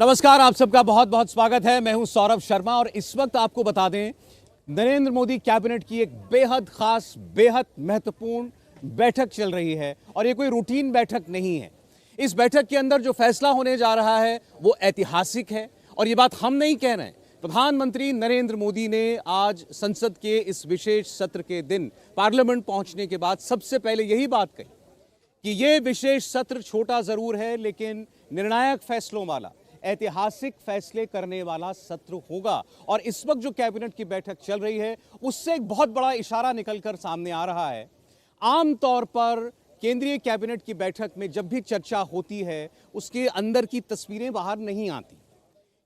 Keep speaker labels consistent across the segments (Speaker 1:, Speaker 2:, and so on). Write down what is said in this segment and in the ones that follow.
Speaker 1: नमस्कार, आप सबका बहुत बहुत स्वागत है। मैं हूं सौरभ शर्मा और इस वक्त आपको बता दें, नरेंद्र मोदी कैबिनेट की एक बेहद खास, बेहद महत्वपूर्ण बैठक चल रही है और ये कोई रूटीन बैठक नहीं है। इस बैठक के अंदर जो फैसला होने जा रहा है वो ऐतिहासिक है और ये बात हम नहीं कह रहे हैं। प्रधानमंत्री नरेंद्र मोदी ने आज संसद के इस विशेष सत्र के दिन पार्लियामेंट पहुंचने के बाद सबसे पहले यही बात कही कि ये विशेष सत्र छोटा जरूर है लेकिन निर्णायक फैसलों वाला, ऐतिहासिक फैसले करने वाला सत्र होगा। और इस वक्त जो कैबिनेट की बैठक चल रही है उससे एक बहुत बड़ा इशारा निकलकर सामने आ रहा है। आमतौर पर केंद्रीय कैबिनेट की बैठक में जब भी चर्चा होती है उसके अंदर की तस्वीरें बाहर नहीं आती।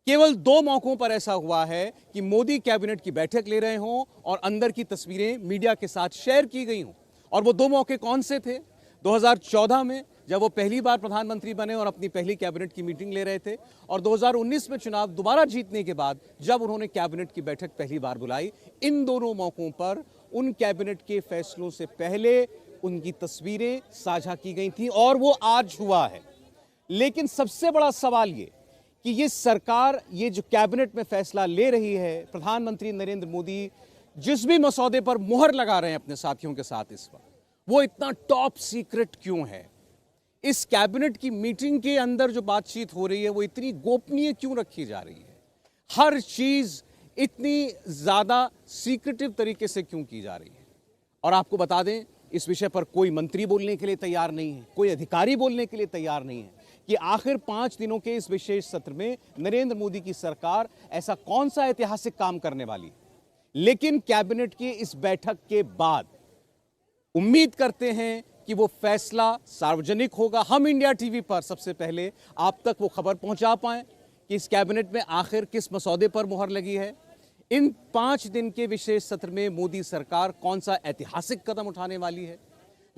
Speaker 1: केवल 2 मौकों पर ऐसा हुआ है कि मोदी कैबिनेट की बैठक ले रहे हों और अंदर की तस्वीरें मीडिया के साथ शेयर की गई हों। और वो 2 मौके कौन से थे? 2014 में जब वो पहली बार प्रधानमंत्री बने और अपनी पहली कैबिनेट की मीटिंग ले रहे थे, और 2019 में चुनाव दोबारा जीतने के बाद जब उन्होंने कैबिनेट की बैठक पहली बार बुलाई। इन दोनों मौकों पर उन कैबिनेट के फैसलों से पहले उनकी तस्वीरें साझा की गई थी और वो आज हुआ है। लेकिन सबसे बड़ा सवाल ये कि ये सरकार, ये जो कैबिनेट में फैसला ले रही है, प्रधानमंत्री नरेंद्र मोदी जिस भी मसौदे पर मुहर लगा रहे हैं अपने साथियों के साथ इस वक्त, वो इतना टॉप सीक्रेट क्यों है? इस कैबिनेट की मीटिंग के अंदर जो बातचीत हो रही है वो इतनी गोपनीय क्यों रखी जा रही है? हर चीज इतनी ज्यादा सीक्रेटिव तरीके से क्यों की जा रही है? और आपको बता दें, इस विषय पर कोई मंत्री बोलने के लिए तैयार नहीं है, कोई अधिकारी बोलने के लिए तैयार नहीं है कि आखिर 5 दिनों के इस विशेष सत्र में नरेंद्र मोदी की सरकार ऐसा कौन सा ऐतिहासिक काम करने वाली है। लेकिन कैबिनेट की इस बैठक के बाद उम्मीद करते हैं कि वो फैसला सार्वजनिक होगा। हम इंडिया टीवी पर सबसे पहले आप तक वो खबर पहुंचा पाएं कि इस कैबिनेट में आखिर किस मसौदे पर मुहर लगी है। इन 5 दिन के विशेष सत्र में मोदी सरकार कौन सा ऐतिहासिक कदम उठाने वाली है।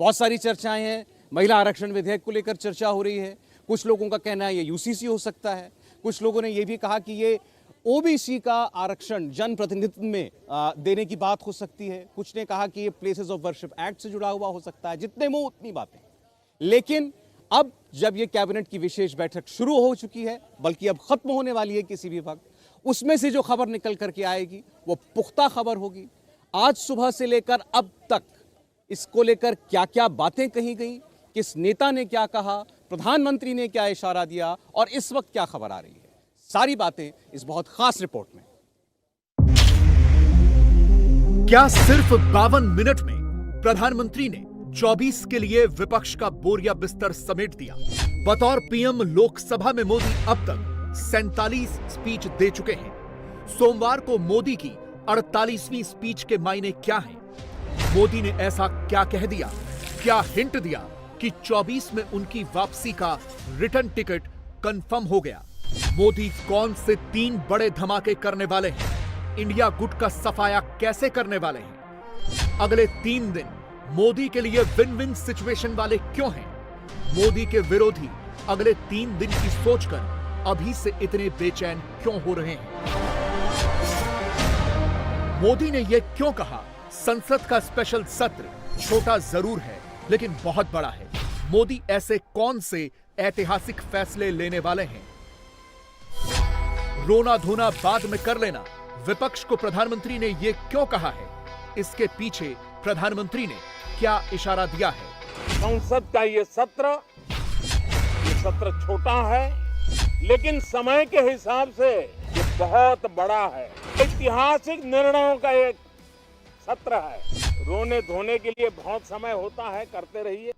Speaker 1: बहुत सारी चर्चाएं हैं। महिला आरक्षण विधेयक को लेकर चर्चा हो रही है। कुछ लोगों का कहना है ये यूसीसी हो सकता है। कुछ लोगों ने ये भी कहा कि ये ओबीसी का आरक्षण जन प्रतिनिधित्व में देने की बात हो सकती है। कुछ ने कहा कि ये प्लेसेस ऑफ वर्शिप एक्ट से जुड़ा हुआ हो सकता है। जितने मुंह उतनी बातें। लेकिन अब जब ये कैबिनेट की विशेष बैठक शुरू हो चुकी है, बल्कि अब खत्म होने वाली है किसी भी वक्त, उसमें से जो खबर निकल करके आएगी वो पुख्ता खबर होगी। आज सुबह से लेकर अब तक इसको लेकर क्या क्या बातें कही गई, किस नेता ने क्या कहा, प्रधानमंत्री ने क्या इशारा दिया और इस वक्त क्या खबर आ रही है, सारी बातें इस बहुत खास रिपोर्ट में।
Speaker 2: क्या सिर्फ 52 मिनट में प्रधानमंत्री ने 24 के लिए विपक्ष का बोरिया बिस्तर समेट दिया? बतौर पीएम लोकसभा में मोदी अब तक 47 स्पीच दे चुके हैं। सोमवार को मोदी की 48वीं स्पीच के मायने क्या हैं? मोदी ने ऐसा क्या कह दिया, क्या हिंट दिया कि 24 में उनकी वापसी का रिटर्न टिकट कंफर्म हो गया? मोदी कौन से 3 बड़े धमाके करने वाले हैं? इंडिया गुट का सफाया कैसे करने वाले हैं? अगले 3 दिन मोदी के लिए विन विन सिचुएशन वाले क्यों हैं? मोदी के विरोधी अगले 3 दिन की सोचकर अभी से इतने बेचैन क्यों हो रहे हैं? मोदी ने यह क्यों कहा संसद का स्पेशल सत्र छोटा जरूर है लेकिन बहुत बड़ा है? मोदी ऐसे कौन से ऐतिहासिक फैसले लेने वाले हैं? रोना धोना बाद में कर लेना, विपक्ष को प्रधानमंत्री ने यह क्यों कहा है? इसके पीछे प्रधानमंत्री ने क्या इशारा दिया है?
Speaker 3: संसद का ये सत्र छोटा है लेकिन समय के हिसाब से ये बहुत बड़ा है। ऐतिहासिक निर्णयों का एक सत्र है। रोने धोने के लिए बहुत समय होता है, करते रहिए।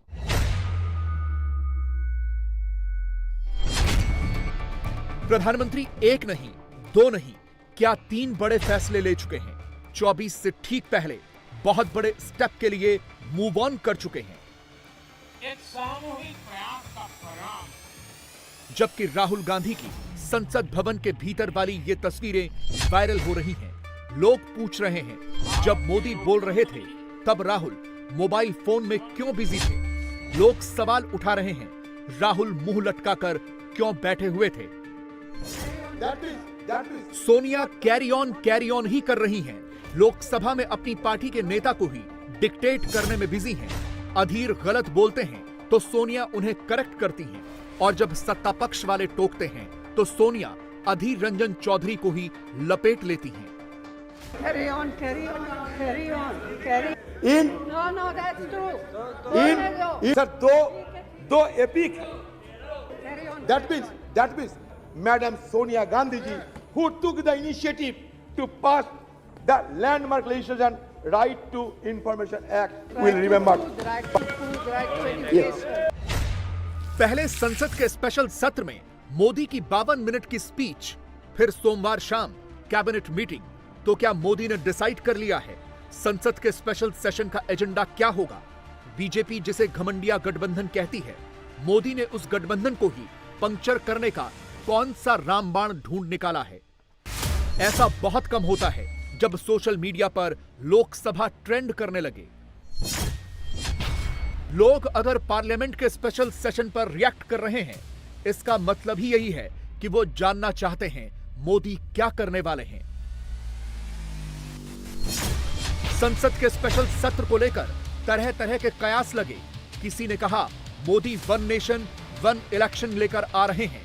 Speaker 2: प्रधानमंत्री 1 नहीं, 2 नहीं, क्या 3 बड़े फैसले ले चुके हैं? 24 से ठीक पहले बहुत बड़े स्टेप के लिए मूव ऑन कर चुके हैं।
Speaker 3: एक सामूहिक प्रयास का परिणाम।
Speaker 2: जबकि राहुल गांधी की संसद भवन के भीतर वाली ये तस्वीरें वायरल हो रही हैं। लोग पूछ रहे हैं, जब मोदी बोल रहे थे तब राहुल मोबाइल फोन में क्यों बिजी थे? लोग सवाल उठा रहे हैं, राहुल मुंह लटकाकर क्यों बैठे हुए थे? सोनिया कैरी ऑन ही कर रही हैं। लोकसभा में अपनी पार्टी के नेता को ही डिक्टेट करने में बिजी हैं। अधीर गलत बोलते हैं तो सोनिया उन्हें करेक्ट करती हैं और जब सत्ता पक्ष वाले टोकते हैं तो सोनिया अधीर रंजन चौधरी को ही लपेट लेती हैं।
Speaker 4: Carry on, carry on, carry on, carry.
Speaker 5: In
Speaker 4: No, that's true.
Speaker 5: In sir दो एपिक है।
Speaker 4: Carry on.
Speaker 5: That means Madam Sonia Gandhi ji, who took the initiative to pass the landmark legislation, Right to Information Act, will remember.
Speaker 4: Right to food, right to education.
Speaker 2: पहले संसद के special सत्र में मोदी की 52 minute की speech, फिर सोमवार शाम कैबिनेट मीटिंग। तो क्या मोदी ने डिसाइड कर लिया है संसद के स्पेशल सेशन का एजेंडा क्या होगा? बीजेपी जिसे घमंडिया गठबंधन कहती है, मोदी ने उस गठबंधन को ही पंक्चर करने का कौन सा रामबाण ढूंढ निकाला है? ऐसा बहुत कम होता है जब सोशल मीडिया पर लोकसभा ट्रेंड करने लगे। लोग अगर पार्लियामेंट के स्पेशल सेशन पर रिएक्ट कर रहे हैं, इसका मतलब ही यही है कि वो जानना चाहते हैं मोदी क्या करने वाले हैं। संसद के स्पेशल सत्र को लेकर तरह तरह के कयास लगे। किसी ने कहा Modi one nation one election लेकर आ रहे हैं।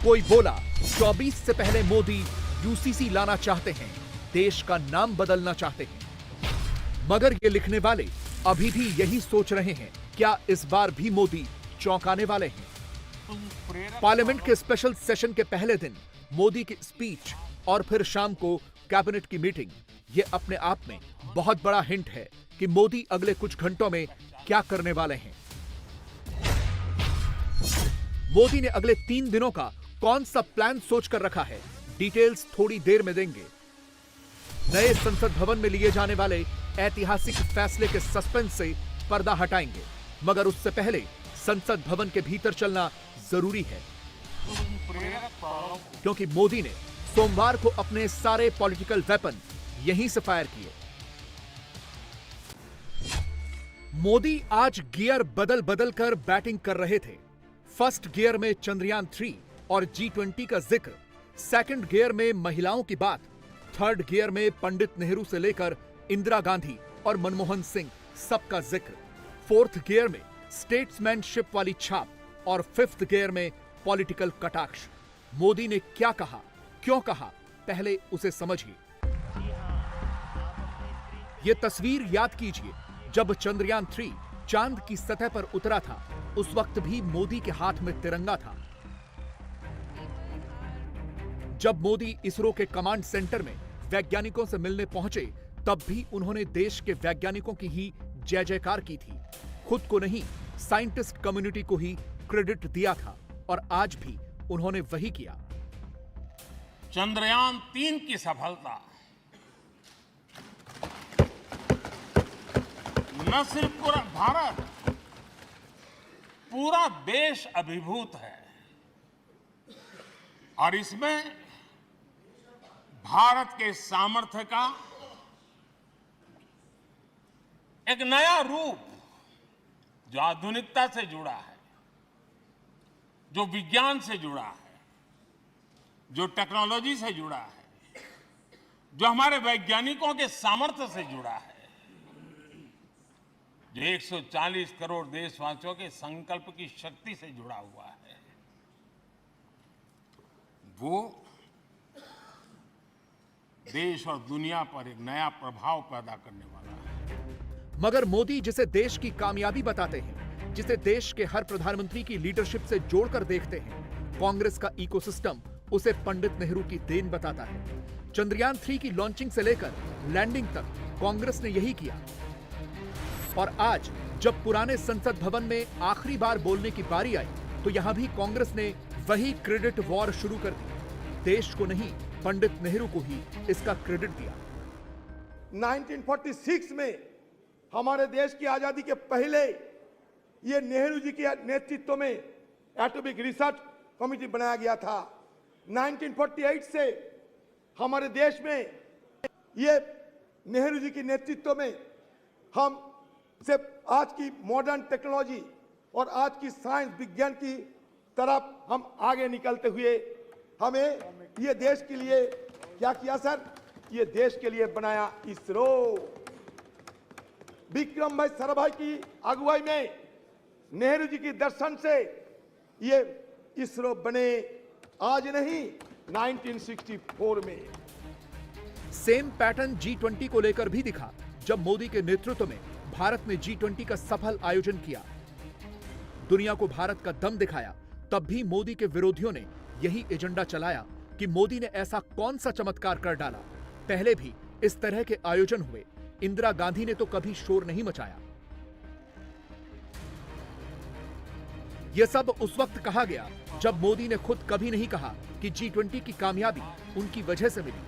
Speaker 2: कोई बोला 24 से पहले मोदी यूसीसी लाना चाहते हैं, देश का नाम बदलना चाहते हैं। मगर ये लिखने वाले अभी भी यही सोच रहे हैं, क्या इस बार भी मोदी चौंकाने वाले हैं? पार्लियामेंट के स्पेशल सेशन के पहले दिन मोदी की स्पीच और फिर शाम को कैबिनेट की मीटिंग, ये अपने आप में बहुत बड़ा हिंट है कि मोदी अगले कुछ घंटों में क्या करने वाले हैं। मोदी ने अगले 3 दिनों का कौन सा प्लान सोच कर रखा है, डिटेल्स थोड़ी देर में देंगे। नए संसद भवन में लिए जाने वाले ऐतिहासिक फैसले के सस्पेंस से पर्दा हटाएंगे, मगर उससे पहले संसद भवन के भीतर चलना जरूरी है, क्योंकि मोदी ने सोमवार को अपने सारे पॉलिटिकल वेपन यहीं से फायर किए। मोदी आज गियर बदल बदल कर बैटिंग कर रहे थे। फर्स्ट गियर में चंद्रयान 3 और G20 का जिक्र, सेकंड गियर में महिलाओं की बात, थर्ड गियर में पंडित नेहरू से लेकर इंदिरा गांधी और मनमोहन सिंह सबका जिक्र, फोर्थ गियर में स्टेट्समैनशिप वाली छाप और फिफ्थ गियर में पॉलिटिकल कटाक्ष। मोदी ने क्या कहा, क्यों कहा, पहले उसे समझिए। यह तस्वीर याद कीजिए, जब चंद्रयान 3 चांद की सतह पर उतरा था, उस वक्त भी मोदी के हाथ में तिरंगा था। जब मोदी इसरो के कमांड सेंटर में वैज्ञानिकों से मिलने पहुंचे, तब भी उन्होंने देश के वैज्ञानिकों की ही जय जयकार की थी, खुद को नहीं, साइंटिस्ट कम्युनिटी को ही क्रेडिट दिया था, और आज भी उन्होंने वही किया।
Speaker 3: चंद्रयान 3 की सफलता न सिर्फ पूरा भारत, पूरा देश अभिभूत है, और इसमें भारत के सामर्थ्य का एक नया रूप, जो आधुनिकता से जुड़ा है, जो विज्ञान से जुड़ा है, जो टेक्नोलॉजी से जुड़ा है, जो हमारे वैज्ञानिकों के सामर्थ्य से जुड़ा है, जो 140 करोड़ देशवासियों के संकल्प की शक्ति से जुड़ा हुआ है, वो देश और दुनिया पर एक नया प्रभाव पैदा करने वाला है।
Speaker 2: मगर मोदी जिसे देश की कामयाबी बताते हैं, जिसे देश के हर प्रधानमंत्री की लीडरशिप से जोड़कर देखते हैं, कांग्रेस का इकोसिस्टम उसे पंडित नेहरू की देन बताता है। चंद्रयान 3 की लॉन्चिंग से लेकर लैंडिंग तक कांग्रेस ने यही किया, और आज जब पुराने संसद भवन में आखिरी बार बोलने की बारी आई, तो यहां भी कांग्रेस ने वही क्रेडिट वॉर शुरू कर दी। देश को नहीं, पंडित नेहरू को ही इसका क्रेडिट दिया।
Speaker 5: 1946 में हमारे देश की आजादी के पहले ये नेहरू जी के नेतृत्व में एटॉमिक रिसर्च कमेटी बनाया गया था। 1948 से हमारे देश में ये नेहरू जी के नेतृत्व में हम सिर्फ आज की मॉडर्न टेक्नोलॉजी और आज की साइंस विज्ञान की तरफ हम आगे निकलते हुए हमें ये देश के लिए क्या किया सर? ये देश के लिए बनाया इसरो। विक्रम भाई साराभाई की अगुवाई में, नेहरू जी की दर्शन से ये इसरो बने, आज नहीं 1964 में।
Speaker 2: सेम पैटर्न G20 को लेकर भी दिखा जब मोदी के नेतृत्व में भारत ने G20 का सफल आयोजन किया। दुनिया को भारत का दम दिखाया। तब भी मोदी के विरोधियों ने यही एजेंडा चलाया कि मोदी ने ऐसा कौन सा चमत्कार कर डाला। पहले भी इस तरह के आयोजन हुए, इंदिरा गांधी ने तो कभी शोर नहीं मचाया। यह सब उस वक्त कहा गया जब मोदी ने खुद कभी नहीं कहा कि G20 की कामयाबी उनकी वजह से मिली।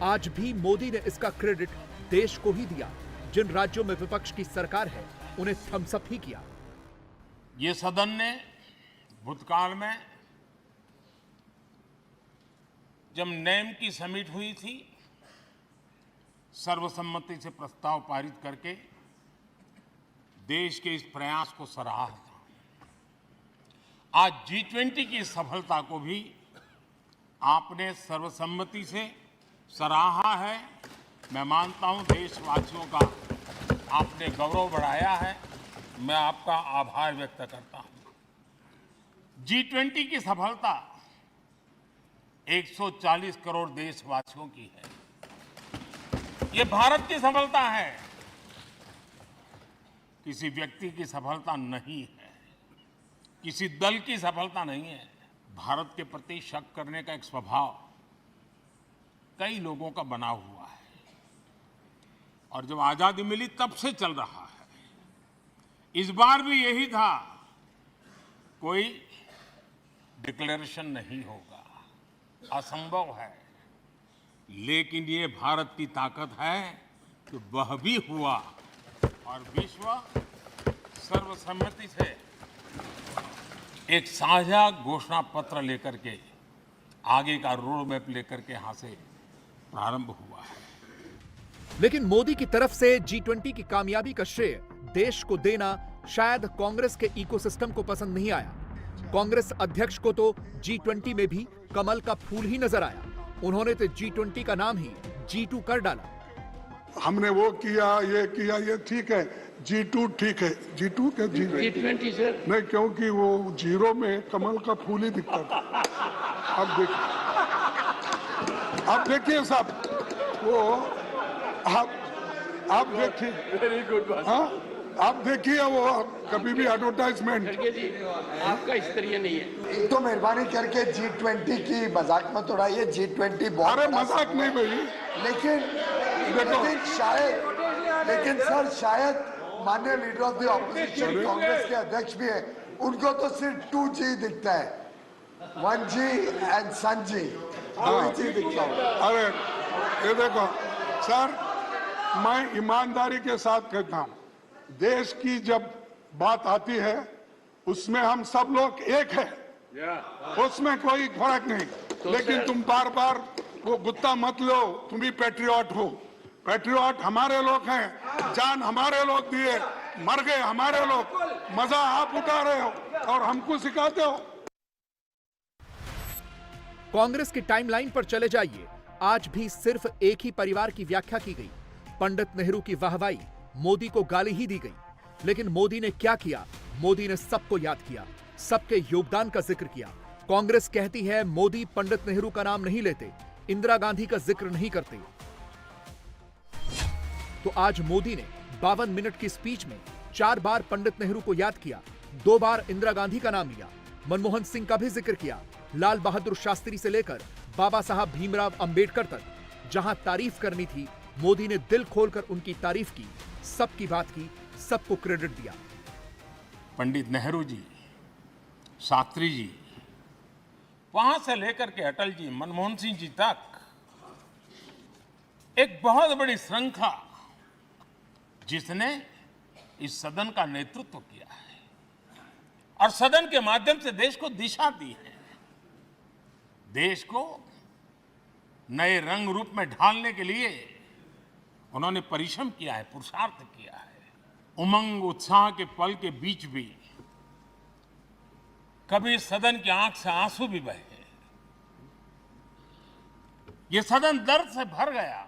Speaker 2: आज भी मोदी ने इसका क्रेडिट देश को ही दिया। जिन राज्यों में विपक्ष की सरकार है उन्हें थम्स अप ही किया।
Speaker 3: ये सदन ने भूतकाल में जब नेम की समिट हुई थी, सर्वसम्मति से प्रस्ताव पारित करके देश के इस प्रयास को सराहा था। आज G20 की सफलता को भी आपने सर्वसम्मति से सराहा है। मैं मानता हूं देशवासियों का आपने गौरव बढ़ाया है। मैं आपका आभार व्यक्त करता हूं। G20 की सफलता 140 करोड़ देशवासियों की है। ये भारत की सफलता है, किसी व्यक्ति की सफलता नहीं है, किसी दल की सफलता नहीं है। भारत के प्रति शक करने का एक स्वभाव कई लोगों का बना हुआ है और जब आजादी मिली तब से चल रहा है। इस बार भी यही था, कोई डिक्लेरेशन नहीं होगा, असंभव है। लेकिन ये भारत की ताकत है कि वह भी हुआ और विश्व सर्वसम्मति से एक साझा घोषणा पत्र लेकर के आगे का रोड मैप लेकर के यहां से प्रारंभ हुआ है।
Speaker 2: लेकिन मोदी की तरफ से G20 की कामयाबी का श्रेय देश को देना शायद कांग्रेस के इकोसिस्टम को पसंद नहीं आया। कांग्रेस अध्यक्ष को तो G20 में भी कमल का फूल ही नजर आया। उन्होंने तो G20 का नाम ही G2 कर डाला।
Speaker 6: हमने वो किया, ये ठीक है, G2 ठीक है, G2 क्या G20 सर? नहीं, क्योंकि वो जीरो में कमल का फूल ही दिखता था। अब देखिए साहब, वो आप देखिए, वेरी गुड बात। हाँ, आप देखिए वो कभी भी एडवर्टाइजमेंट
Speaker 7: आपका स्तरीय नहीं है।
Speaker 8: तो मेहरबानी करके G20 की मजाक मत उड़ाइए। G20 बहुत
Speaker 6: अरे मजाक नहीं भाई,
Speaker 8: लेकिन सर शायद माननीय leader of the opposition Congress के अध्यक्ष भी है, उनको तो सिर्फ 2G दिखता है, 1G and sun ji, 2G दिखता है।
Speaker 6: अरे ये देखो सर, मैं ईमानदारी के साथ कहता हूँ, देश की जब बात आती है उसमें हम सब लोग एक है, उसमें कोई फर्क नहीं। लेकिन तुम बार बार वो गुत्ता मत लो, तुम भी पैट्रियट हो। पैट्रियट हमारे लोग हैं, जान हमारे लोग दिए, मर गए हमारे लोग, मजा आप उठा रहे हो और हमको सिखाते हो।
Speaker 2: कांग्रेस की टाइमलाइन पर चले जाइए, आज भी सिर्फ एक ही परिवार की व्याख्या की गई। पंडित नेहरू की वाहवाही, मोदी को गाली ही दी गई। लेकिन मोदी ने क्या किया? मोदी ने सबको याद किया, सबके योगदान का जिक्र किया। कांग्रेस कहती है मोदी पंडित नेहरू का नाम नहीं लेते, इंदिरा गांधी का जिक्र नहीं करते। तो आज मोदी ने 52 मिनट की स्पीच में 4 बार पंडित नेहरू को याद किया, 2 बार इंदिरा गांधी का नाम लिया, मनमोहन सिंह का भी जिक्र किया, लाल बहादुर शास्त्री से लेकर बाबा साहब भीमराव अंबेडकर तक। जहां तारीफ करनी थी, मोदी ने दिल खोलकर उनकी तारीफ की, सबकी बात की, सबको क्रेडिट दिया।
Speaker 3: पंडित नेहरू जी, शास्त्री जी, वहां से लेकर के अटल जी, मनमोहन सिंह जी तक एक बहुत बड़ी श्रृंखला जिसने इस सदन का नेतृत्व किया है और सदन के माध्यम से देश को दिशा दी है, देश को नए रंग रूप में ढालने के लिए उन्होंने परिश्रम किया है, पुरुषार्थ किया है। उमंग उत्साह के पल के बीच भी कभी सदन की आंख से आंसू भी बहे। यह सदन दर्द से भर गया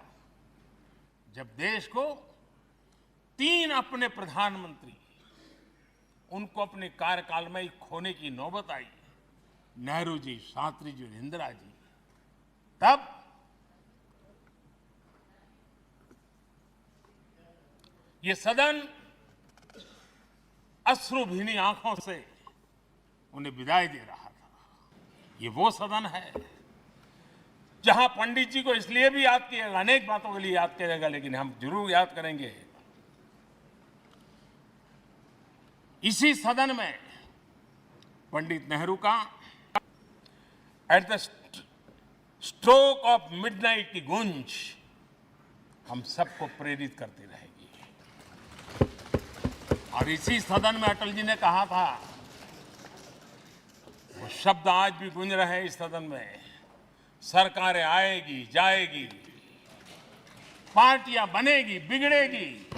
Speaker 3: जब देश को 3 अपने प्रधानमंत्री उनको अपने कार्यकाल में ही खोने की नौबत आई। नेहरू जी, शास्त्री जी और इंदिरा जी, तब ये सदन अश्रुभीनी आंखों से उन्हें विदाई दे रहा था। ये वो सदन है जहां पंडित जी को इसलिए भी याद किएगा, अनेक बातों के लिए याद करेगा, लेकिन हम जरूर याद करेंगे इसी सदन में पंडित नेहरू का at the stroke of midnight की गूंज हम सबको प्रेरित करती रहेगी। और इसी सदन में अटल जी ने कहा था, वो शब्द आज भी गूंज रहे हैं इस सदन में, सरकारें आएगी जाएगी, पार्टियां बनेगी बिगड़ेगी,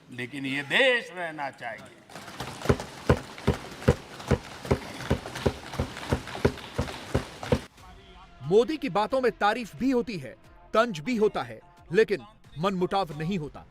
Speaker 3: लेकिन ये देश रहना चाहिए।
Speaker 2: मोदी की बातों में तारीफ भी होती है, तंज भी होता है, लेकिन मनमुटाव नहीं होता।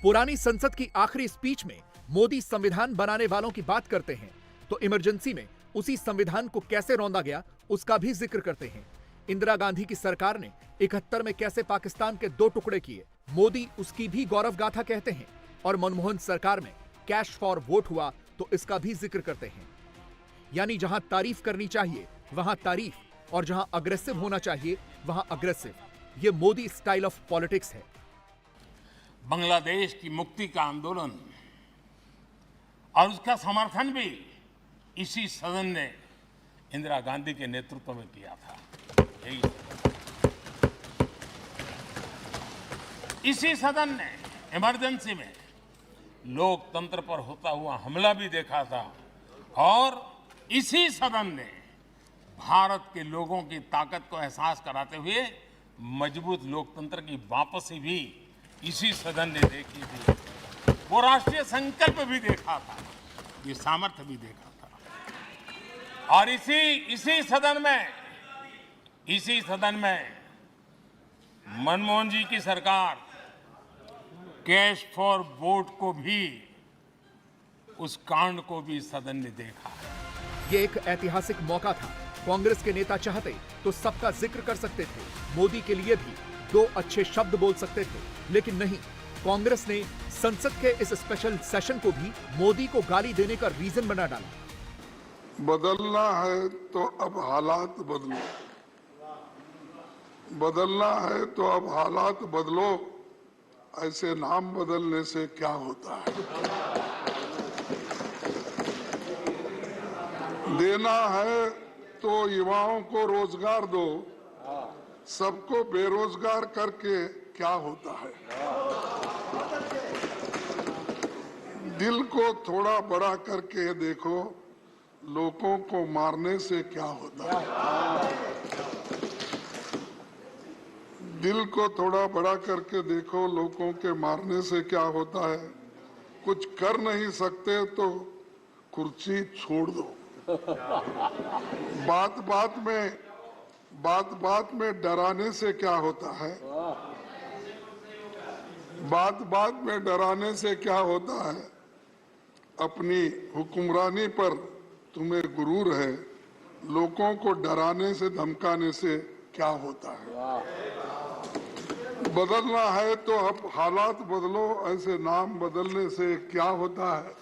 Speaker 2: पुरानी संसद की आखिरी स्पीच में मोदी संविधान बनाने वालों की बात करते हैं तो इमरजेंसी में उसी संविधान को कैसे रौंदा गया उसका भी जिक्र करते हैं। इंदिरा गांधी की सरकार ने 71 में कैसे पाकिस्तान के 2 टुकड़े किए, मोदी उसकी भी गौरव गाथा कहते हैं। और मनमोहन सरकार में कैश फॉर वोट हुआ तो इसका भी जिक्र करते हैं। यानी जहां तारीफ करनी चाहिए वहां तारीफ, और जहां अग्रेसिव होना चाहिए वहां अग्रेसिव। यह मोदी स्टाइल ऑफ पॉलिटिक्स है।
Speaker 3: बांग्लादेश की मुक्ति का आंदोलन और उसका समर्थन भी इसी सदन ने इंदिरा गांधी के नेतृत्व में किया था। यही इसी सदन ने इमरजेंसी में लोकतंत्र पर होता हुआ हमला भी देखा था, और इसी सदन ने भारत के लोगों की ताकत को एहसास कराते हुए मजबूत लोकतंत्र की वापसी भी इसी सदन ने देखी थी। वो राष्ट्रीय संकल्प भी देखा था, ये सामर्थ्य भी देखा था। और इसी सदन में मनमोहन जी की सरकार कैश फॉर वोट को भी, उस कांड को भी सदन ने देखा।
Speaker 2: ये एक ऐतिहासिक मौका था। कांग्रेस के नेता चाहते तो सबका जिक्र कर सकते थे, मोदी के लिए भी 2 अच्छे शब्द बोल सकते थे, लेकिन नहीं। कांग्रेस ne संसद के इस स्पेशल सेशन को भी मोदी को गाली देने का रीजन बना डाला।
Speaker 6: बदलना है तो अब हालात बदलो, बदलना है तो अब हालात बदलो, ऐसे नाम बदलने से क्या होता है। देना है तो युवाओं को रोजगार दो, सबको बेरोजगार करके क्या होता है। दिल को थोड़ा बड़ा करके देखो, लोगों को मारने से क्या होता है। दिल को थोड़ा बड़ा करके देखो, लोगों के मारने से क्या होता है। कुछ कर नहीं सकते तो कुर्सी छोड़ दो। बात में डराने से क्या होता है। बात में डराने से क्या होता है। अपनी हुक्मरानी पर तुम्हें गुरूर है, लोगों को डराने से धमकाने से क्या होता है। बदलना है तो अब हालात बदलो, ऐसे नाम बदलने से क्या होता है,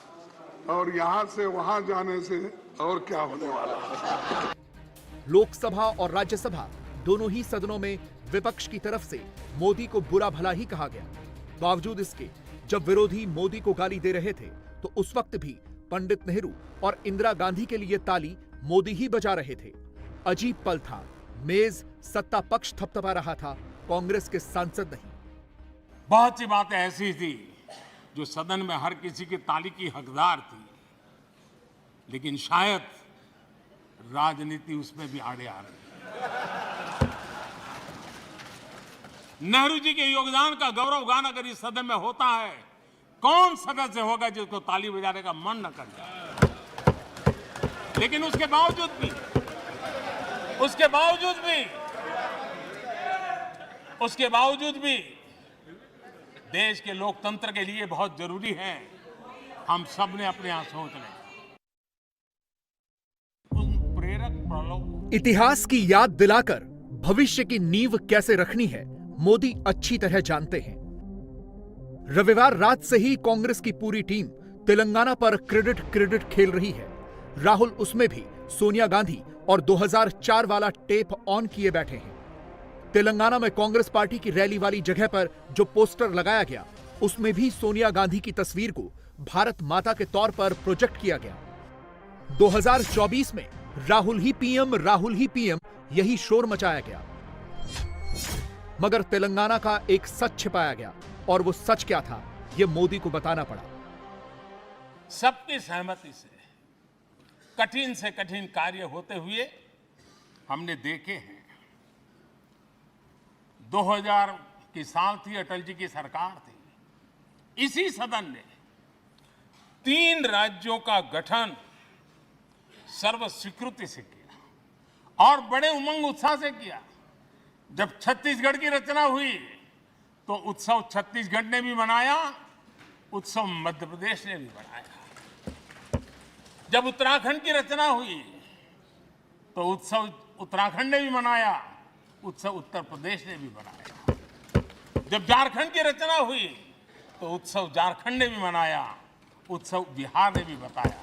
Speaker 6: और यहां से वहां जाने से और क्या होने वाला है।
Speaker 2: लोकसभा और राज्यसभा दोनों ही सदनों में विपक्ष की तरफ से मोदी को बुरा भला ही कहा गया। बावजूद इसके जब विरोधी मोदी को गाली दे रहे थे तो उस वक्त भी पंडित नेहरू और इंदिरा गांधी के लिए ताली मोदी ही बजा रहे थे। अजीब पल था। मेज सत्ता पक्ष थपथपा रहा था, कांग्रेस के सांसद नहीं।
Speaker 3: बहुत सी बातें ऐसी थी जो सदन में हर किसी की ताली की हकदार थी, लेकिन शायद राजनीति उसमें भी आड़े आ रही। नेहरू जी के योगदान का गौरव गान अगर इस सदन में होता है, कौन सदस्य होगा जिसको ताली बजाने का मन न कर जाए। लेकिन उसके बावजूद भी देश के लोकतंत्र के लिए बहुत जरूरी है हम सब ने अपने यहां सोच लें।
Speaker 2: इतिहास की याद दिलाकर भविष्य की नींव कैसे रखनी है, मोदी अच्छी तरह जानते हैं। रविवार रात से ही कांग्रेस की पूरी टीम तेलंगाना पर क्रेडिट खेल रही है। राहुल उसमें भी सोनिया गांधी और 2004 वाला टेप ऑन किए बैठे हैं। तेलंगाना में कांग्रेस पार्टी की रैली वाली जगह पर जो पोस्टर लगाया गया, उसमें भी सोनिया गांधी की तस्वीर को भारत माता के तौर पर प्रोजेक्ट किया गया। 2024 में राहुल ही पीएम यही शोर मचाया गया। मगर तेलंगाना का एक सच छिपाया गया, और वो सच क्या था, ये मोदी को बताना पड़ा।
Speaker 3: सबकी सहमति से कठिन से कठिन कार्य होते हुए हमने देखे हैं। 2000 की साल थी, अटल जी की सरकार थी। इसी सदन ने 3 राज्यों का गठन सर्व स्वीकृति से किया और बड़े उमंग उत्साह से किया। जब छत्तीसगढ़ की रचना हुई तो उत्सव छत्तीसगढ़ ने भी मनाया, उत्सव मध्य प्रदेश ने भी मनाया। जब उत्तराखंड की रचना हुई तो उत्सव उत्तराखंड ने भी मनाया, उत्सव उत्तर प्रदेश ने भी मनाया। जब झारखंड की रचना हुई तो उत्सव झारखंड ने भी मनाया, उत्सव बिहार ने भी बताया।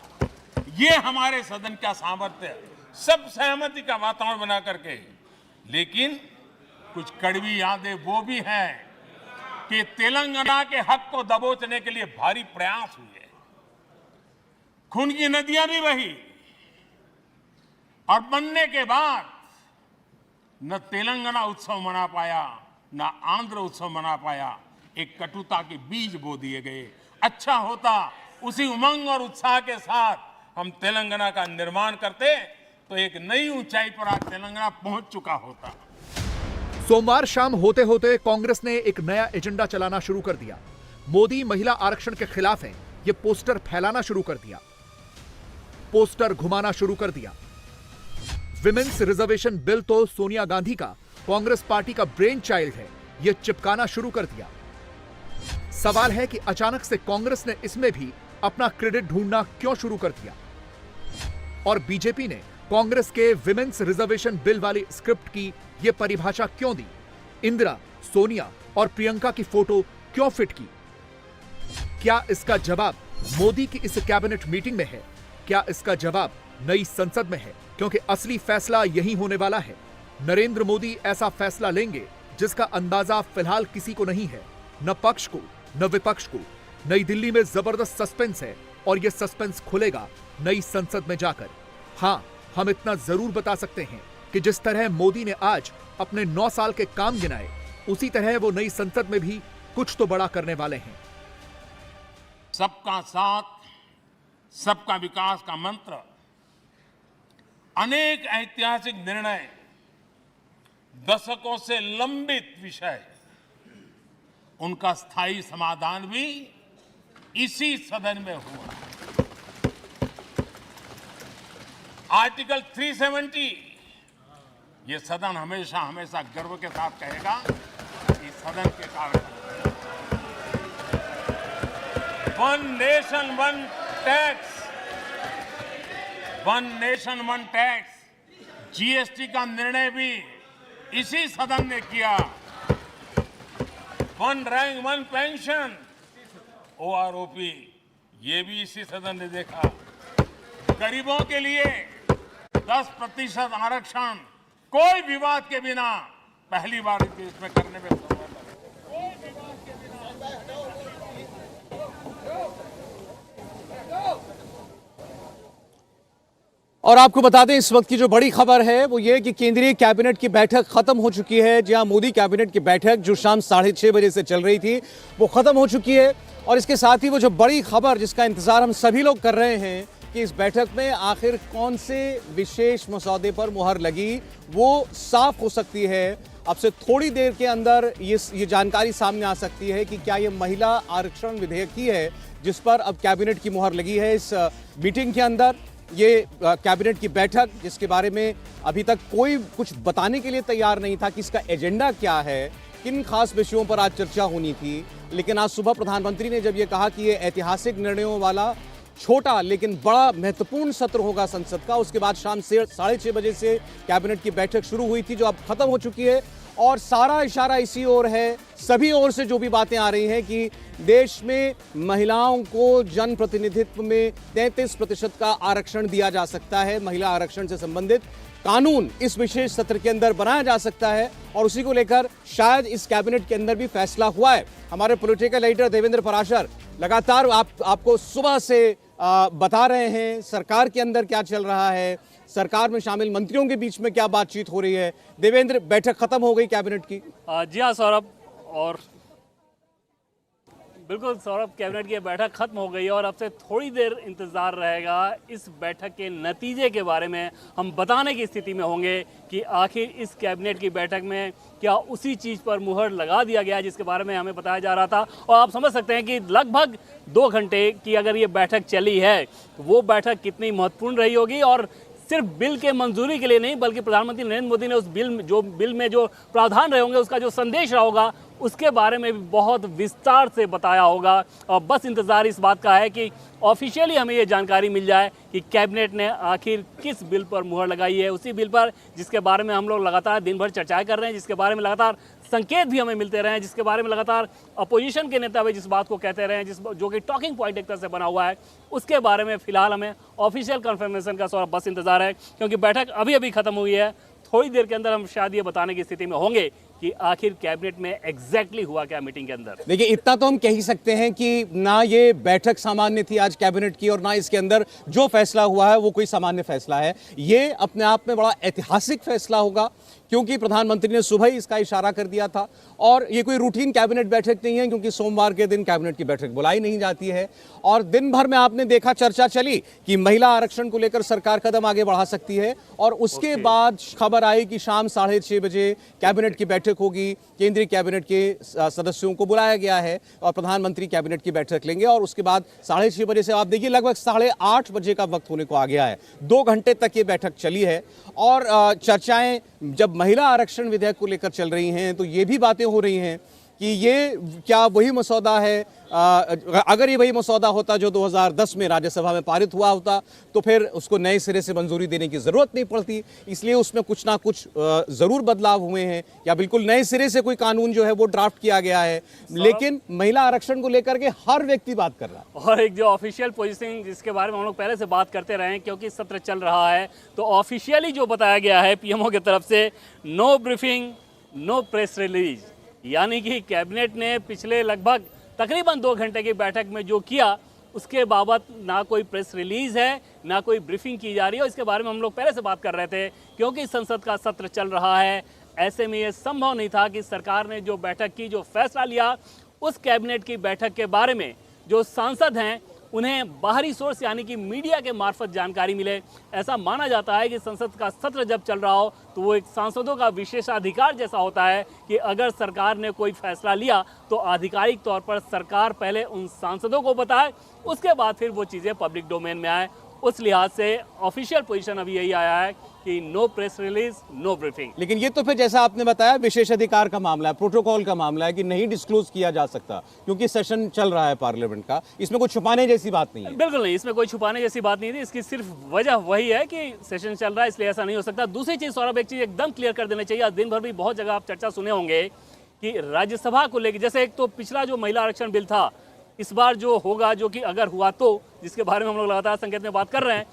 Speaker 3: ये हमारे सदन का सामर्थ्य, सब सहमति का वातावरण बना करके। लेकिन कुछ कड़वी यादें वो भी हैं कि तेलंगाना के हक को दबोचने के लिए भारी प्रयास हुए, खून की नदियां भी बही, और बनने के बाद न तेलंगाना उत्सव मना पाया, न आंध्र उत्सव मना पाया। एक कटुता के बीज बो दिए गए। अच्छा होता उसी उमंग और उत्साह के साथ हम तेलंगाना का निर्माण करते तो एक नई ऊंचाई पर आज तेलंगाना पहुंच चुका होता।
Speaker 2: सोमवार शाम होते होते कांग्रेस ने एक नया एजेंडा चलाना शुरू कर दिया। मोदी महिला आरक्षण के खिलाफ हैं, ये पोस्टर फैलाना शुरू कर दिया, पोस्टर घुमाना शुरू कर दिया। विमेन्स रिजर्वेशन बिल तो सोनिया गांधी का, कांग्रेस पार्टी का ब्रेन चाइल्ड है, यह चिपकाना शुरू कर दिया। सवाल है कि अचानक से कांग्रेस ने इसमें भी अपना क्रेडिट ढूंढना क्यों शुरू कर दिया, और बीजेपी ने कांग्रेस के विमेन्स रिजर्वेशन बिल वाली स्क्रिप्ट की यह परिभाषा क्यों दी, इंदिरा, सोनिया और प्रियंका की फोटो क्यों फिट की। क्या इसका जवाब मोदी की इस कैबिनेट मीटिंग में है? क्या इसका जवाब नई संसद में है? क्योंकि असली फैसला यही होने वाला है। नरेंद्र मोदी ऐसा फैसला लेंगे जिसका अंदाजा फिलहाल किसी को नहीं है, न पक्ष को न विपक्ष को। नई दिल्ली में जबरदस्त सस्पेंस है, और यह सस्पेंस खुलेगा नई संसद में जाकर। हां, हम इतना जरूर बता सकते हैं कि जिस तरह मोदी ने आज अपने 9 साल के काम गिनाए, उसी तरह वो नई संसद में भी कुछ तो बड़ा करने वाले हैं।
Speaker 3: सबका साथ, सबका विकास का मंत्र, अनेक ऐतिहासिक निर्णय, दशकों से लंबित विषय, उनका स्थायी समाधान भी इसी सदन में हुआ। आर्टिकल 370, ये सदन हमेशा हमेशा गर्व के साथ कहेगा, इस सदन के कारण। One nation one tax, one nation one tax, GST का निर्णय भी इसी सदन ने किया। One rank one pension, OROP, ये भी इसी सदन ने देखा। गरीबों के लिए 10% आरक्षण कोई विवाद के बिना पहली बार इस देश में करने में सफल है।
Speaker 1: और आपको बता दें, इस वक्त की जो बड़ी खबर है वो ये कि केंद्रीय कैबिनेट की बैठक खत्म हो चुकी है। जहां मोदी कैबिनेट की बैठक जो शाम 6:30 बजे से चल रही थी, वो खत्म हो चुकी है। और इसके साथ ही वो जो बड़ी खबर जिसका इंतजार हम सभी लोग कर रहे हैं कि इस बैठक में आखिर कौन से विशेष मसौदे पर मुहर लगी, वो साफ हो सकती है। अब से थोड़ी देर के अंदर ये जानकारी सामने आ सकती है कि क्या ये महिला आरक्षण विधेयक ही है जिस पर अब कैबिनेट की मुहर लगी है। इस मीटिंग के अंदर ये कैबिनेट की बैठक, जिसके बारे में अभी तक कोई कुछ बताने के लिए तैयार नहीं था कि इसका एजेंडा क्या है, किन खास विषयों पर आज चर्चा होनी थी। लेकिन आज सुबह प्रधानमंत्री ने जब ये कहा कि ये ऐतिहासिक निर्णयों वाला छोटा लेकिन बड़ा महत्वपूर्ण सत्र होगा संसद का। उसके बाद शाम से 6:30 बजे से कैबिनेट की बैठक शुरू हुई थी, जो अब खत्म हो चुकी है और सारा इशारा इसी ओर है, सभी ओर से जो भी बातें आ रही हैं कि देश में महिलाओं को जन प्रतिनिधित्व में 33% का आरक्षण दिया जा सकता है। महिला आरक्षण से संबंधित कानून इस विशेष सत्र के अंदर बनाया जा सकता है और उसी को लेकर शायद इस कैबिनेट के अंदर भी फैसला हुआ है। हमारे पॉलिटिकल एडिटर देवेंद्र पराशर लगातार आपको सुबह से बता रहे हैं सरकार के अंदर क्या चल रहा है, सरकार में शामिल मंत्रियों के बीच में क्या बातचीत हो रही है। देवेंद्र, बैठक खत्म हो गई कैबिनेट की?
Speaker 9: जी हाँ सौरभ, और बिल्कुल सौरभ, कैबिनेट की बैठक खत्म हो गई है और अब से थोड़ी देर इंतज़ार रहेगा। इस बैठक के नतीजे के बारे में हम बताने की स्थिति में होंगे कि आखिर इस कैबिनेट की बैठक में क्या उसी चीज़ पर मुहर लगा दिया गया जिसके बारे में हमें बताया जा रहा था। और आप समझ सकते हैं कि लगभग 2 घंटे की अगर ये बैठक चली है तो वो बैठक कितनी महत्वपूर्ण रही होगी। और सिर्फ बिल के मंजूरी के लिए नहीं, बल्कि प्रधानमंत्री नरेंद्र मोदी ने उस बिल में जो प्रावधान रहे होंगे, उसका जो संदेश रहा होगा, उसके बारे में भी बहुत विस्तार से बताया होगा। और बस इंतज़ार इस बात का है कि ऑफिशियली हमें ये जानकारी मिल जाए कि कैबिनेट ने आखिर किस बिल पर मुहर लगाई है, उसी बिल पर जिसके बारे में हम लोग लगातार दिन भर चर्चाएं कर रहे हैं, जिसके बारे में लगातार संकेत भी हमें मिलते रहे हैं, जिसके बारे में लगातार अपोजिशन के नेता भी जिस बात को कहते रहे हैं, जो कि टॉकिंग पॉइंट एक तरह से बना हुआ है, उसके बारे में फिलहाल हमें ऑफिशियल कंफर्मेशन का सौरभ बस इंतजार है, क्योंकि बैठक अभी खत्म हुई है। थोड़ी देर के अंदर हम शायद ये बताने की स्थिति में होंगे कि आखिर कैबिनेट में एग्जैक्टली हुआ क्या मीटिंग के अंदर।
Speaker 1: देखिए, इतना तो हम कह ही सकते हैं कि ना ये बैठक सामान्य थी आज कैबिनेट की और ना इसके अंदर जो फैसला हुआ है वो कोई सामान्य फैसला है। ये अपने आप में बड़ा ऐतिहासिक फैसला होगा, क्योंकि प्रधानमंत्री ने सुबह ही इसका इशारा कर दिया था और ये कोई रूटीन कैबिनेट बैठक नहीं है, क्योंकि सोमवार के दिन कैबिनेट की बैठक बुलाई नहीं जाती है। और दिन भर में आपने देखा चर्चा चली कि महिला आरक्षण को लेकर सरकार कदम आगे बढ़ा सकती है और उसके बाद खबर आई कि शाम 6:30 बजे कैबिनेट की बैठक होगी, केंद्रीय कैबिनेट के सदस्यों को बुलाया गया है और प्रधानमंत्री कैबिनेट की बैठक लेंगे और उसके बाद 6:30 बजे से आप देखिए लगभग 8:30 बजे का वक्त होने को आ गया है। 2 घंटे तक ये बैठक चली है और चर्चाएं जब महिला आरक्षण विधेयक को लेकर चल रही हैं तो ये भी बातें हो रही हैं कि ये क्या वही मसौदा है, अगर ये वही मसौदा होता जो 2010 में राज्यसभा में पारित हुआ होता तो फिर उसको नए सिरे से मंजूरी देने की ज़रूरत नहीं पड़ती, इसलिए उसमें कुछ ना कुछ ज़रूर बदलाव हुए हैं या बिल्कुल नए सिरे से कोई कानून जो है वो ड्राफ्ट किया गया है। लेकिन महिला आरक्षण को लेकर के हर व्यक्ति बात कर रहा है।
Speaker 9: और एक जो ऑफिशियल पोजीशन जिसके बारे में हम लोग पहले से बात करते रहे हैं, क्योंकि सत्र चल रहा है, तो ऑफिशियली जो बताया गया है पीएमओ की तरफ से, no briefing no press release, यानी कि कैबिनेट ने पिछले लगभग तकरीबन 2 घंटे की बैठक में जो किया उसके बाबत ना कोई प्रेस रिलीज है ना कोई ब्रीफिंग की जा रही है। इसके बारे में हम लोग पहले से बात कर रहे थे, क्योंकि संसद का सत्र चल रहा है, ऐसे में ये संभव नहीं था कि सरकार ने जो बैठक की, जो फैसला लिया, उस कैबिनेट की बैठक के बारे में जो सांसद हैं उन्हें बाहरी सोर्स यानी कि मीडिया के मार्फत जानकारी मिले। ऐसा माना जाता है कि संसद का सत्र जब चल रहा हो तो वो एक सांसदों का विशेषाधिकार जैसा होता है कि अगर सरकार ने कोई फैसला लिया तो आधिकारिक तौर पर सरकार पहले उन सांसदों को बताए, उसके बाद फिर वो चीज़ें पब्लिक डोमेन में आए। उस लिहाज से ऑफिशियल पोजीशन अभी यही आया है कि no press release no briefing.
Speaker 1: लेकिन ये तो फिर जैसा आपने बताया विशेषाधिकार का मामला है, प्रोटोकॉल का मामला है कि नहीं डिस्क्लोज किया जा सकता, क्योंकि सेशन चल रहा है पार्लियामेंट का, इसमें कोई छुपाने जैसी बात नहीं है।
Speaker 9: बिल्कुल नहीं, इसमें कोई छुपाने जैसी बात नहीं थी, इसकी सिर्फ वजह वही है कि सेशन चल रहा है, इसलिए ऐसा नहीं हो सकता। दूसरी चीज़ सौरभ, एक चीज़ एकदम क्लियर कर देना चाहिए, आज दिन भर भी बहुत जगह आप चर्चा सुने होंगे कि राज्यसभा को लेकर, जैसे एक तो पिछला जो महिला आरक्षण बिल था, इस बार जो होगा, जो कि अगर हुआ तो, जिसके बारे में हम लोग लगातार संकेत में बात कर रहे हैं,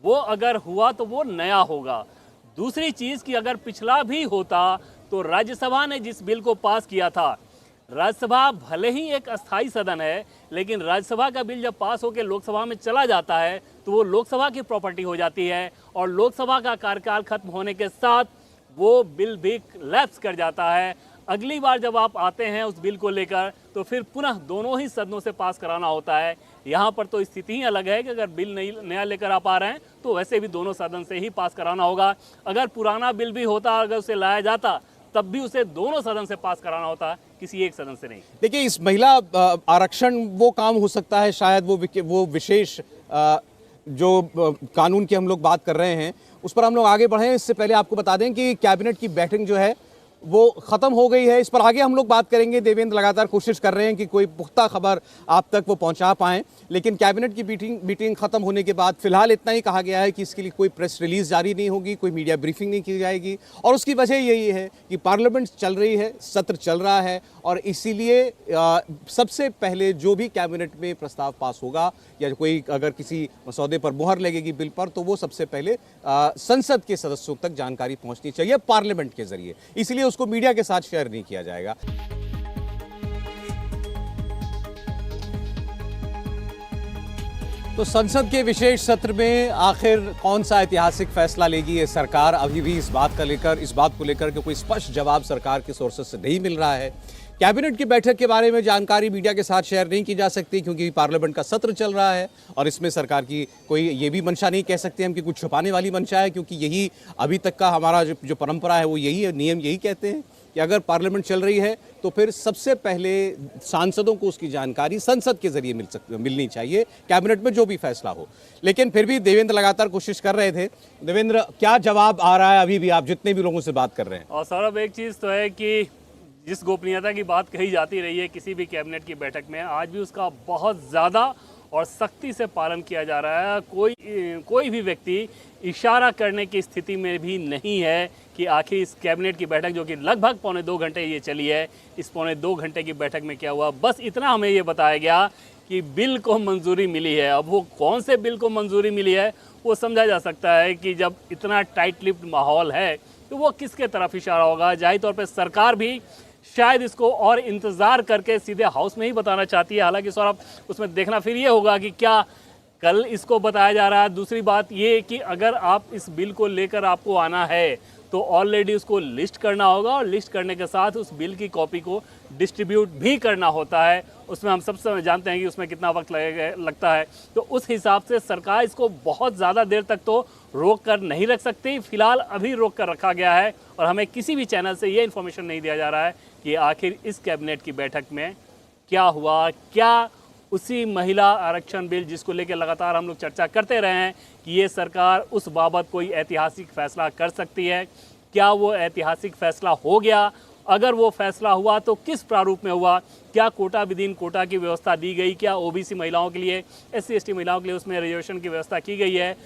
Speaker 9: वो अगर हुआ तो वो नया होगा। दूसरी चीज़ कि अगर पिछला भी होता तो राज्यसभा ने जिस बिल को पास किया था, राज्यसभा भले ही एक अस्थाई सदन है, लेकिन राज्यसभा का बिल जब पास होकर लोकसभा में चला जाता है तो वो लोकसभा की प्रॉपर्टी हो जाती है और लोकसभा का कार्यकाल खत्म होने के साथ वो बिल भी लैप्स कर जाता है। अगली बार जब आप आते हैं उस बिल को लेकर तो फिर पुनः दोनों ही सदनों से पास कराना होता है। यहाँ पर तो स्थिति ही अलग है कि अगर बिल नया लेकर आप आ रहे हैं तो वैसे भी दोनों सदन से ही पास कराना होगा। अगर पुराना बिल भी होता, अगर उसे लाया जाता, तब भी उसे दोनों सदन से पास कराना होता, किसी एक सदन से नहीं।
Speaker 1: देखिए, इस महिला आरक्षण वो काम हो सकता है, शायद वो विशेष जो कानून की हम लोग बात कर रहे हैं उस पर हम लोग आगे बढ़ें। इससे पहले आपको बता दें कि कैबिनेट की बैठक जो है वो ख़त्म हो गई है। इस पर आगे हम लोग बात करेंगे। देवेंद्र लगातार कोशिश कर रहे हैं कि कोई पुख्ता खबर आप तक वो पहुंचा पाएं, लेकिन कैबिनेट की मीटिंग ख़त्म होने के बाद फिलहाल इतना ही कहा गया है कि इसके लिए कोई प्रेस रिलीज जारी नहीं होगी, कोई मीडिया ब्रीफिंग नहीं की जाएगी। और उसकी वजह यही है कि पार्लियामेंट चल रही है, सत्र चल रहा है, और इसीलिए सबसे पहले जो भी कैबिनेट में प्रस्ताव पास होगा या कोई अगर किसी मसौदे पर मुहर लगेगी बिल पर, तो वो सबसे पहले संसद के सदस्यों तक जानकारी पहुंचनी चाहिए पार्लियामेंट के जरिए, इसलिए उसको मीडिया के साथ शेयर नहीं किया जाएगा। तो संसद के विशेष सत्र में आखिर कौन सा ऐतिहासिक फैसला लेगी ये सरकार, अभी भी इस बात को लेकर के कोई स्पष्ट जवाब सरकार के सोर्सेस से नहीं मिल रहा है। कैबिनेट की बैठक के बारे में जानकारी मीडिया के साथ शेयर नहीं की जा सकती क्योंकि पार्लियामेंट का सत्र चल रहा है, और इसमें सरकार की कोई ये भी मंशा नहीं कह सकते हम कि कुछ छुपाने वाली मंशा है, क्योंकि यही अभी तक का हमारा जो परंपरा है वो यही है, नियम यही कहते हैं कि अगर पार्लियामेंट चल रही है तो फिर सबसे पहले सांसदों को उसकी जानकारी संसद के जरिए मिलनी चाहिए, कैबिनेट में जो भी फैसला हो। लेकिन फिर भी देवेंद्र लगातार कोशिश कर रहे थे। देवेंद्र, क्या जवाब आ रहा है अभी भी, आप जितने भी लोगों से बात कर रहे हैं?
Speaker 9: और सौरभ, एक चीज़ तो है कि जिस गोपनीयता की बात कही जाती रही है किसी भी कैबिनेट की बैठक में, आज भी उसका बहुत ज़्यादा और सख्ती से पालन किया जा रहा है। कोई भी व्यक्ति इशारा करने की स्थिति में भी नहीं है कि आखिर इस कैबिनेट की बैठक, जो कि लगभग 1.25 घंटे ये चली है, इस 1.25 घंटे की बैठक में क्या हुआ। बस इतना हमें ये बताया गया कि बिल को मंजूरी मिली है। अब वो कौन से बिल को मंजूरी मिली है वो समझा जा सकता है कि जब इतना टाइट लिप्ड माहौल है तो वो किसके तरफ इशारा होगा। जाहिर तौर पर सरकार भी शायद इसको और इंतज़ार करके सीधे हाउस में ही बताना चाहती है। हालांकि सौरभ, उसमें देखना फिर ये होगा कि क्या कल इसको बताया जा रहा है। दूसरी बात ये कि अगर आप इस बिल को लेकर आपको आना है तो ऑलरेडी उसको लिस्ट करना होगा, और लिस्ट करने के साथ उस बिल की कॉपी को डिस्ट्रीब्यूट भी करना होता है। उसमें हम सब जानते हैं कि उसमें कितना वक्त लगता है। तो उस हिसाब से सरकार इसको बहुत ज़्यादा देर तक तो रोक कर नहीं रख सकती। फिलहाल अभी रोक कर रखा गया है, और हमें किसी भी चैनल से ये इन्फॉर्मेशन नहीं दिया जा रहा है कि आखिर इस कैबिनेट की बैठक में क्या हुआ। क्या उसी महिला आरक्षण बिल जिसको लेकर लगातार हम लोग चर्चा करते रहे हैं कि ये सरकार उस बाबत कोई ऐतिहासिक फैसला कर सकती है, क्या वो ऐतिहासिक फैसला हो गया? अगर वो फैसला हुआ तो किस प्रारूप में हुआ? क्या कोटा विदिन कोटा की व्यवस्था दी गई? क्या ओबीसी महिलाओं के लिए, SC ST महिलाओं के लिए उसमें रिजर्वेशन की व्यवस्था की गई है?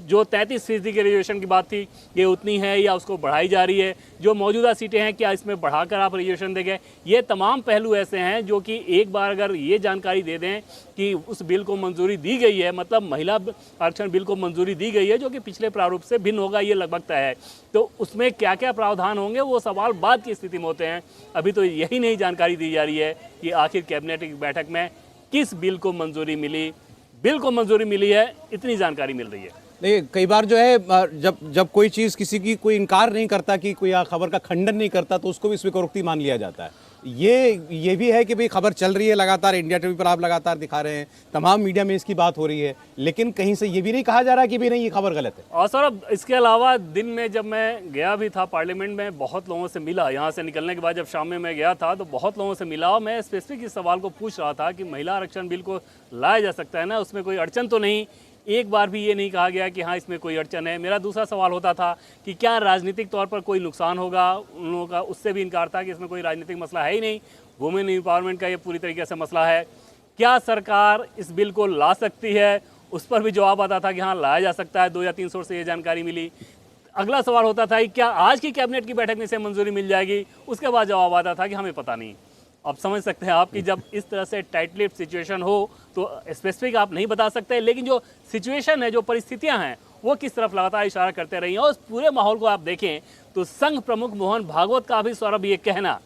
Speaker 9: जो 33% की रिजर्वेशन की बात थी, ये उतनी है या उसको बढ़ाई जा रही है? जो मौजूदा सीटें हैं, क्या इसमें बढ़ाकर आप रिजर्वेशन देंगे? ये तमाम पहलू ऐसे हैं जो कि एक बार अगर ये जानकारी दे दें कि उस बिल को मंजूरी दी गई है, मतलब महिला आरक्षण बिल को मंजूरी दी गई है, जो कि पिछले प्रारूप से भिन्न होगा, ये लगभग तय है। तो उसमें क्या क्या प्रावधान होंगे वो सवाल बाद की स्थिति में होते हैं। अभी तो यही नहीं जानकारी दी जा रही है कि आखिर कैबिनेट की बैठक में किस बिल को मंजूरी मिली। बिल को मंजूरी मिली है, इतनी जानकारी मिल रही है।
Speaker 1: नहीं, कई बार जो है जब कोई चीज़ किसी की कोई इनकार नहीं करता, कि कोई खबर का खंडन नहीं करता, तो उसको भी स्वीकारोक्ति मान लिया जाता है। ये भी है कि भाई खबर चल रही है लगातार, इंडिया टीवी पर आप लगातार दिखा रहे हैं, तमाम मीडिया में इसकी बात हो रही है, लेकिन कहीं से ये भी नहीं कहा जा रहा कि भाई नहीं, ये खबर गलत है।
Speaker 9: और सर, इसके अलावा दिन में जब मैं गया भी था पार्लियामेंट में, बहुत लोगों से मिला। यहाँ से निकलने के बाद जब शाम में मैं गया था तो बहुत लोगों से मिला, और मैं स्पेसिफिक इस सवाल को पूछ रहा था कि महिला आरक्षण बिल को लाया जा सकता है ना, उसमें कोई अड़चन तो नहीं? एक बार भी ये नहीं कहा गया कि हाँ इसमें कोई अड़चन है। मेरा दूसरा सवाल होता था कि क्या राजनीतिक तौर पर कोई नुकसान होगा, उन लोगों का उससे भी इनकार था कि इसमें कोई राजनीतिक मसला है ही नहीं, वुमेन एम्पावरमेंट का ये पूरी तरीके से मसला है। क्या सरकार इस बिल को ला सकती है? उस पर भी जवाब आता था कि हाँ लाया जा सकता है, 2 या 3 सोर्स से ये जानकारी मिली। अगला सवाल होता था कि क्या आज की कैबिनेट की बैठक में इसे मंजूरी मिल जाएगी? उसके बाद जवाब आता था कि हमें पता नहीं। अब समझ सकते हैं आप कि जब इस तरह से टाइट लिप्ड सिचुएशन हो तो स्पेसिफिक आप नहीं बता सकते, लेकिन जो सिचुएशन है, जो परिस्थितियां हैं, वो किस तरफ लगातार इशारा करते रही हैं। और उस पूरे माहौल को आप देखें तो संघ प्रमुख मोहन भागवत का भी सौरभ ये कहना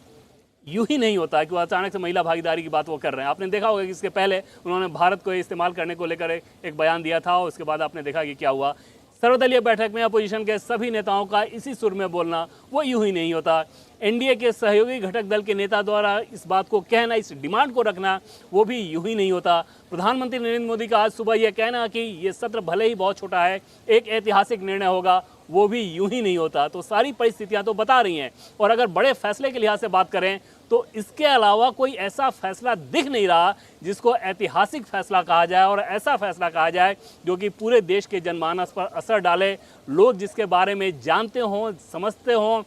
Speaker 9: यूं ही नहीं होता कि वो अचानक से महिला भागीदारी की बात वो कर रहे हैं। आपने देखा होगा कि इसके पहले उन्होंने भारत को इस्तेमाल करने को लेकर एक बयान दिया था, और उसके बाद आपने देखा कि क्या हुआ। सर्वदलीय बैठक में अपोजिशन के सभी नेताओं का इसी सुर में बोलना वो यूं ही नहीं होता। एनडीए के सहयोगी घटक दल के नेता द्वारा इस बात को कहना, इस डिमांड को रखना, वो भी यूं ही नहीं होता। प्रधानमंत्री नरेंद्र मोदी का आज सुबह यह कहना कि ये सत्र भले ही बहुत छोटा है, एक ऐतिहासिक निर्णय होगा, वो भी यूं ही नहीं होता। तो सारी परिस्थितियां तो बता रही हैं। और अगर बड़े फैसले के लिहाज से बात करें तो इसके अलावा कोई ऐसा फैसला दिख नहीं रहा जिसको ऐतिहासिक फैसला कहा जाए, और ऐसा फैसला कहा जाए जो कि पूरे देश के जनमानस पर असर डाले, लोग जिसके बारे में जानते हों, समझते हों,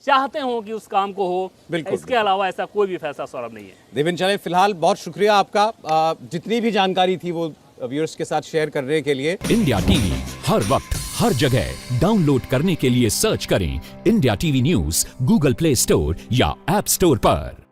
Speaker 9: चाहते हो कि उस काम को हो।
Speaker 1: बिल्कुल,
Speaker 9: इसके अलावा ऐसा कोई भी फैसला सौरभ नहीं है।
Speaker 1: देवेंद्र, चले फिलहाल बहुत शुक्रिया आपका जितनी भी जानकारी थी वो व्यूअर्स के साथ शेयर करने के लिए।
Speaker 10: इंडिया टीवी हर वक्त हर जगह डाउनलोड करने के लिए सर्च करें India TV news Google play store या ऐप स्टोर पर।